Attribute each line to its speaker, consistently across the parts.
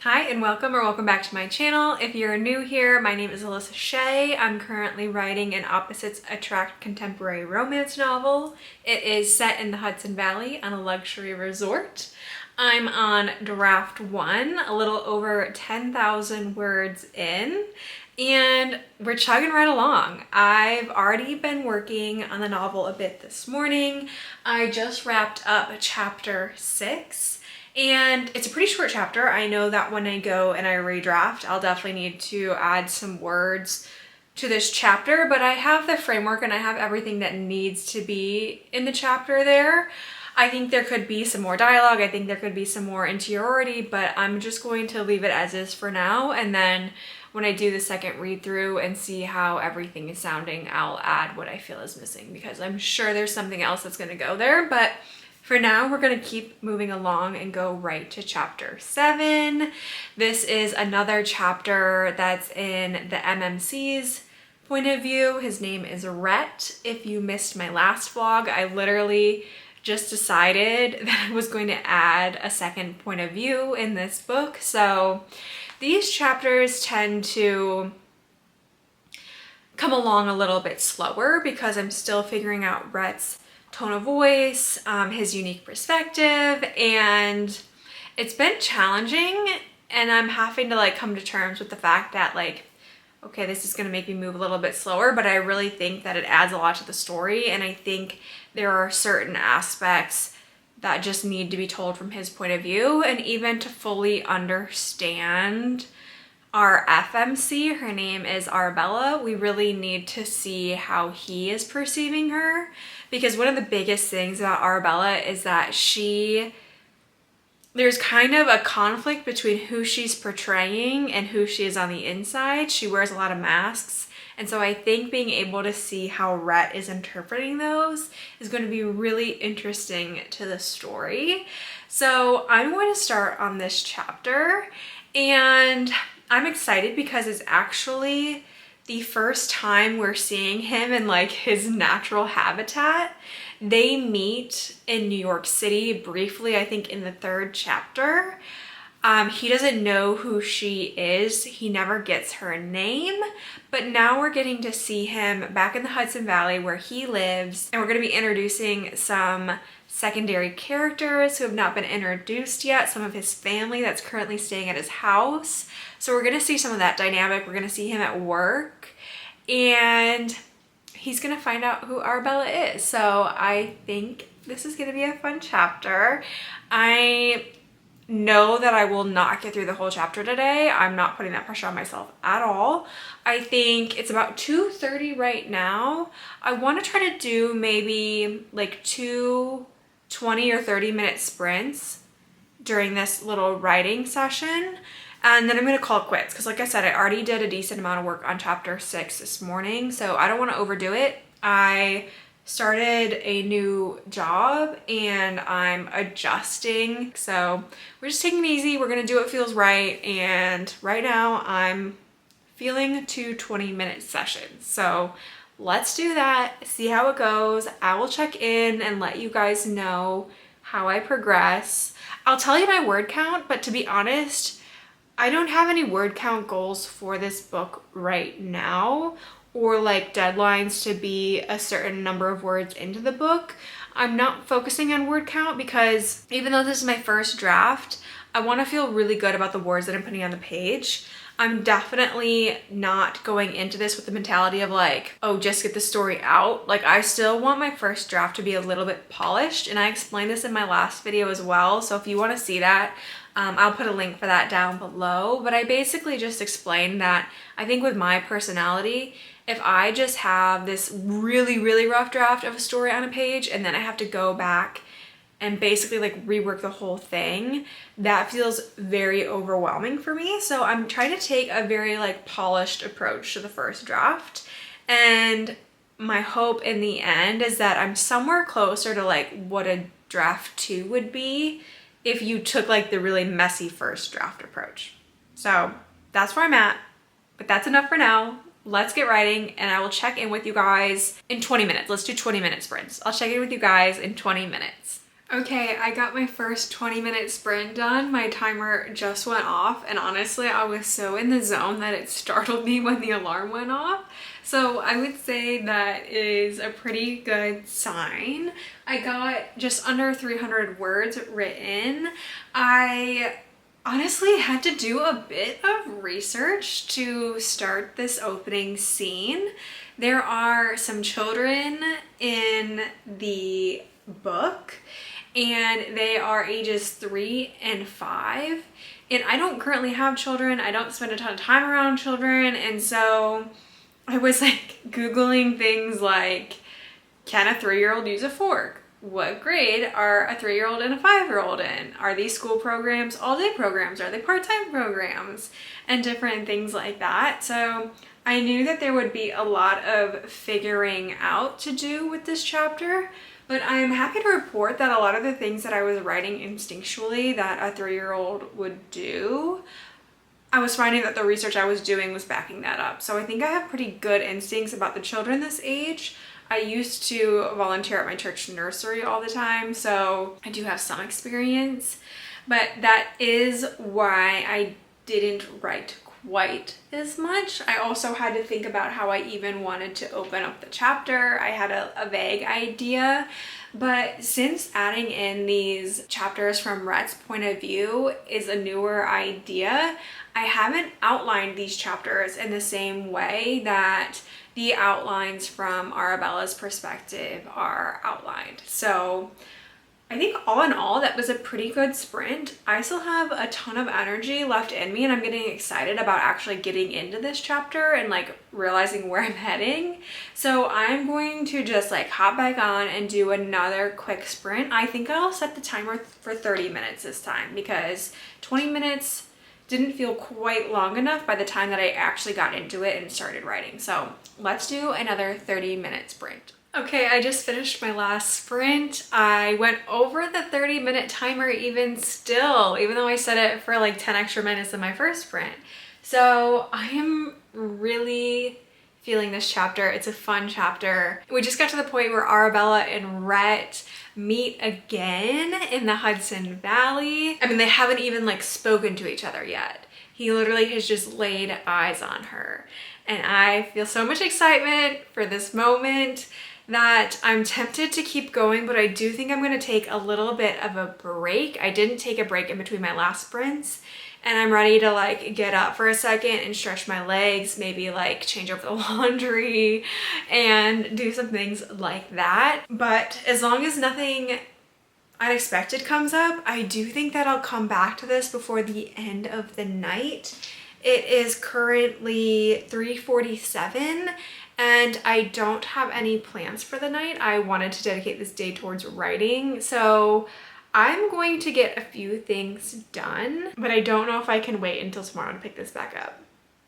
Speaker 1: Hi and welcome back to my channel. If you're new here, my name is Alyssa Shea. I'm currently writing an opposites attract contemporary romance novel. It is set in the Hudson Valley on a luxury resort. I'm on draft 1, a little over 10,000 words in, and we're chugging right along. I've already been working on the novel a bit this morning. I just wrapped up chapter 6. And it's a pretty short chapter. I know that when I go and I redraft, I'll definitely need to add some words to this chapter, but I have the framework and I have everything that needs to be in the chapter there. I think there could be some more dialogue. I think there could be some more interiority, but I'm just going to leave it as is for now. And then when I do the second read through and see how everything is sounding, I'll add what I feel is missing because I'm sure there's something else that's going to go there. But for now, we're going to keep moving along and go right to chapter 7. This is another chapter that's in the MMC's point of view. His name is Rhett. If you missed my last vlog, I literally just decided that I was going to add a second point of view in this book. So these chapters tend to come along a little bit slower because I'm still figuring out Rhett's tone of voice, his unique perspective, and it's been challenging, and I'm having to come to terms with the fact that okay, this is going to make me move a little bit slower, but I really think that it adds a lot to the story, and I think there are certain aspects that just need to be told from his point of view, and even to fully understand our FMC, her name is Arabella, we really need to see how he is perceiving her, because one of the biggest things about Arabella is that there's kind of a conflict between who she's portraying and who she is on the inside. She wears a lot of masks, and so I think being able to see how Rhett is interpreting those is going to be really interesting to the story. So I'm going to start on this chapter, and I'm excited because it's actually the first time we're seeing him in his natural habitat. They meet in New York City briefly, I think in the 3rd chapter. He doesn't know who she is. He never gets her name, but now we're getting to see him back in the Hudson Valley where he lives, and we're going to be introducing some secondary characters who have not been introduced yet, some of his family that's currently staying at his house. So we're going to see some of that dynamic. We're going to see him at work, and he's going to find out who Arabella is. So I think this is going to be a fun chapter. I know that I will not get through the whole chapter today. I'm not putting that pressure on myself at all. I think it's about 2:30 right now. I want to try to do maybe 2 20 or 30 minute sprints during this little writing session, and then I'm going to call it quits because like I said, I already did a decent amount of work on chapter 6 this morning, so I don't want to overdo it. I started a new job and I'm adjusting, so we're just taking it easy. We're going to do what feels right, and right now I'm feeling 2 20-minute sessions. So let's do that, see how it goes. I will check in and let you guys know how I progress. I'll tell you my word count, but to be honest, I don't have any word count goals for this book right now, or deadlines to be a certain number of words into the book. I'm not focusing on word count because even though this is my first draft, I want to feel really good about the words that I'm putting on the page. I'm definitely not going into this with the mentality of oh, just get the story out. I still want my first draft to be a little bit polished, and I explained this in my last video as well. So if you want to see that, I'll put a link for that down below. But I basically just explained that I think with my personality, if I just have this really, really rough draft of a story on a page and then I have to go back and basically rework the whole thing, that feels very overwhelming for me. So I'm trying to take a very polished approach to the first draft, and my hope in the end is that I'm somewhere closer to what a draft 2 would be if you took the really messy first draft approach. So that's where I'm at, but that's enough for now. Let's get writing, and I will check in with you guys in 20 minutes. Let's do 20-minute sprints. I'll check in with you guys in 20 minutes. Okay, I got my first 20-minute sprint done. My timer just went off, and honestly, I was so in the zone that it startled me when the alarm went off. So I would say that is a pretty good sign. I got just under 300 words written. I honestly had to do a bit of research to start this opening scene. There are some children in the book, and they are ages 3 and 5. And I don't currently have children. I don't spend a ton of time around children. And so I was like Googling things like, can a 3-year-old use a fork? What grade are a 3-year-old and a 5-year-old in? Are these school programs all-day programs? Are they part-time programs? And different things like that. So I knew that there would be a lot of figuring out to do with this chapter. But I'm happy to report that a lot of the things that I was writing instinctually that a 3-year-old would do, I was finding that the research I was doing was backing that up. So I think I have pretty good instincts about the children this age. I used to volunteer at my church nursery all the time, so I do have some experience. But that is why I didn't write quite as much. I also had to think about how I even wanted to open up the chapter. I had a vague idea, but since adding in these chapters from Rhett's point of view is a newer idea, I haven't outlined these chapters in the same way that the outlines from Arabella's perspective are outlined. So I think all in all, that was a pretty good sprint. I still have a ton of energy left in me, and I'm getting excited about actually getting into this chapter and like realizing where I'm heading. So I'm going to just like hop back on and do another quick sprint. I think I'll set the timer for 30 minutes this time because 20 minutes didn't feel quite long enough by the time that I actually got into it and started writing. So let's do another 30-minute sprint. Okay, I just finished my last sprint. I went over the 30-minute timer even still, even though I set it for like 10 extra minutes in my first sprint. So I am really feeling this chapter. It's a fun chapter. We just got to the point where Arabella and Rhett meet again in the Hudson Valley. I mean, they haven't even like spoken to each other yet. He literally has just laid eyes on her. And I feel so much excitement for this moment that I'm tempted to keep going, but I do think I'm gonna take a little bit of a break. I didn't take a break in between my last sprints, and I'm ready to like get up for a second and stretch my legs, maybe like change over the laundry and do some things like that. But as long as nothing unexpected comes up, I do think that I'll come back to this before the end of the night. It is currently 3:47 and I don't have any plans for the night. I wanted to dedicate this day towards writing, so I'm going to get a few things done, but I don't know if I can wait until tomorrow to pick this back up.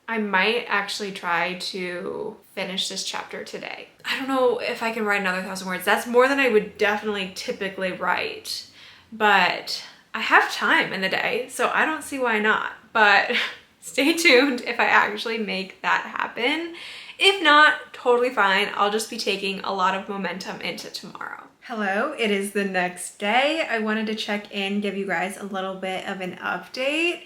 Speaker 1: I might actually try to finish this chapter today. I don't know if I can write another 1,000 words. That's more than I would definitely typically write, but I have time in the day, so I don't see why not. But stay tuned if I actually make that happen. If not, totally fine. I'll just be taking a lot of momentum into tomorrow. Hello, it is the next day. I wanted to check in, give you guys a little bit of an update.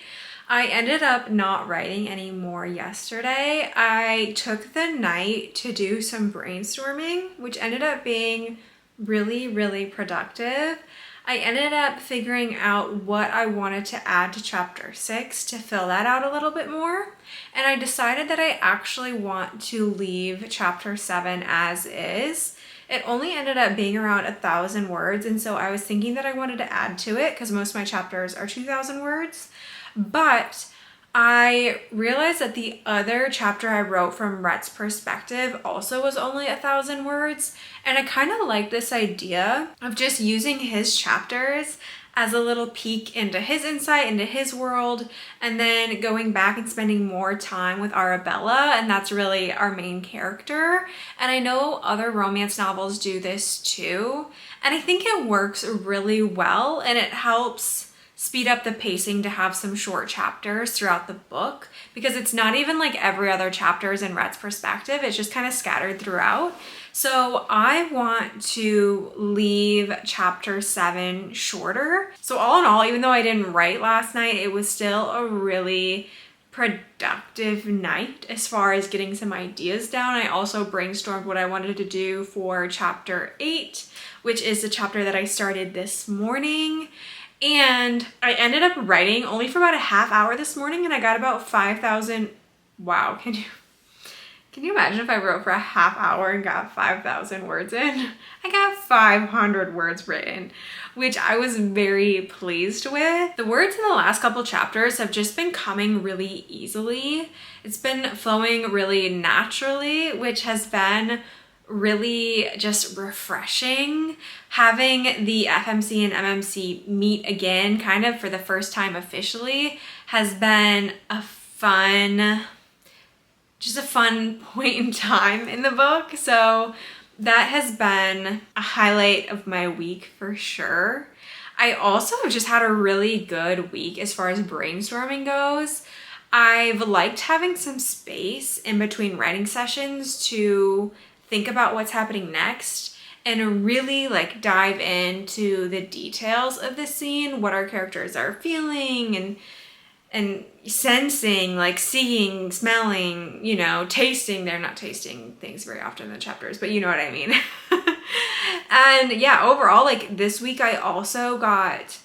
Speaker 1: I ended up not writing anymore yesterday. I took the night to do some brainstorming, which ended up being really, really productive. I ended up figuring out what I wanted to add to chapter 6 to fill that out a little bit more. And I decided that I actually want to leave chapter 7 as is. It only ended up being around 1,000 words, and so I was thinking that I wanted to add to it because most of my chapters are 2,000 words. But I realized that the other chapter I wrote from Rhett's perspective also was only 1,000 words, and I kind of like this idea of just using his chapters as a little peek into his insight, into his world, and then going back and spending more time with Arabella, and that's really our main character. And I know other romance novels do this too, and I think it works really well, and it helps speed up the pacing to have some short chapters throughout the book, because it's not even like every other chapter is in Rhett's perspective. It's just kind of scattered throughout. So I want to leave chapter 7 shorter. So all in all, even though I didn't write last night, it was still a really productive night as far as getting some ideas down. I also brainstormed what I wanted to do for chapter 8, which is the chapter that I started this morning. And I ended up writing only for about a half hour this morning, and I got about 5,000. Wow, can you imagine if I wrote for a half hour and got 5,000 words in? I got 500 words written, which I was very pleased with. The words in the last couple chapters have just been coming really easily. It's been flowing really naturally, which has been really just refreshing. Having the FMC and MMC meet again, kind of for the first time officially, has been a fun point in time in the book. So that has been a highlight of my week for sure. I also have just had a really good week as far as brainstorming goes. I've liked having some space in between writing sessions to think about what's happening next and really like dive into the details of the scene, what our characters are feeling and sensing, like seeing, smelling, you know, tasting. They're not tasting things very often in the chapters, but you know what I mean. And yeah, overall, like this week I also got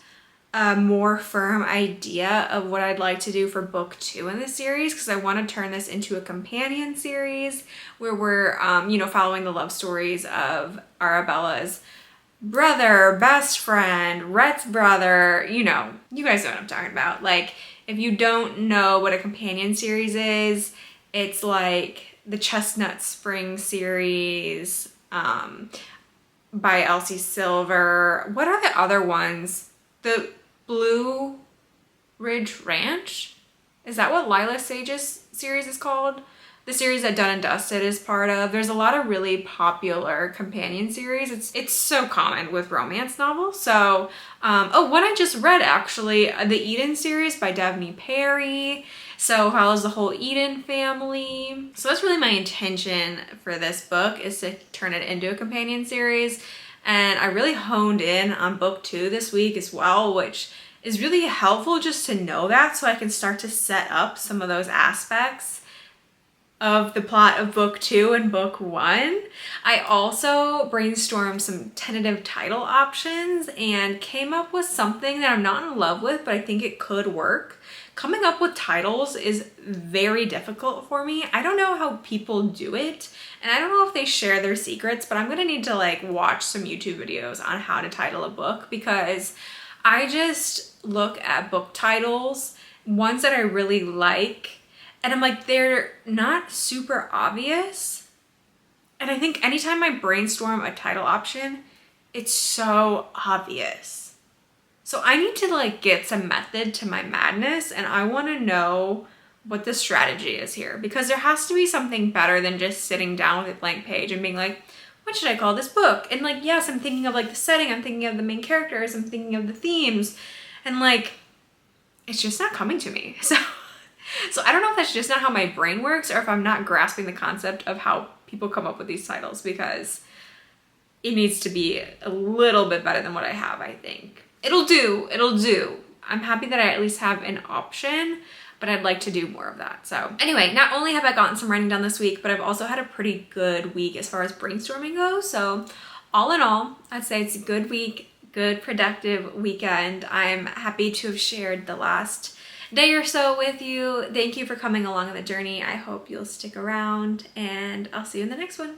Speaker 1: a more firm idea of what I'd like to do for book 2 in the series, because I want to turn this into a companion series where we're, you know, following the love stories of Arabella's brother, best friend, Rhett's brother. You know, you guys know what I'm talking about. Like, if you don't know what a companion series is, it's like the Chestnut Spring series by Elsie Silver. What are the other ones? The Blue Ridge Ranch? Is that what Lila Sage's series is called? The series that Done and Dusted is part of. There's a lot of really popular companion series. It's so common with romance novels. So, one I just read actually, the Eden series by Devney Perry. So follows the whole Eden family. So that's really my intention for this book, is to turn it into a companion series. And I really honed in on book 2 this week as well, which is really helpful just to know that, so I can start to set up some of those aspects of the plot of book 2 and book 1. I also brainstormed some tentative title options and came up with something that I'm not in love with, but I think it could work. Coming up with titles is very difficult for me. I don't know how people do it, and I don't know if they share their secrets, but I'm gonna need to like watch some YouTube videos on how to title a book, because I just look at book titles, ones that I really like, and I'm like, they're not super obvious. And I think anytime I brainstorm a title option, it's so obvious. So I need to like get some method to my madness, and I want to know what the strategy is here, because there has to be something better than just sitting down with a blank page and being like, what should I call this book? And like, yes, I'm thinking of like the setting, I'm thinking of the main characters, I'm thinking of the themes, and like, it's just not coming to me. So I don't know if that's just not how my brain works, or if I'm not grasping the concept of how people come up with these titles, because it needs to be a little bit better than what I have, I think. It'll do. I'm happy that I at least have an option, but I'd like to do more of that. So anyway, not only have I gotten some writing done this week, but I've also had a pretty good week as far as brainstorming goes. So all in all, I'd say it's a good week, good productive weekend. I'm happy to have shared the last day or so with you. Thank you for coming along on the journey. I hope you'll stick around, and I'll see you in the next one.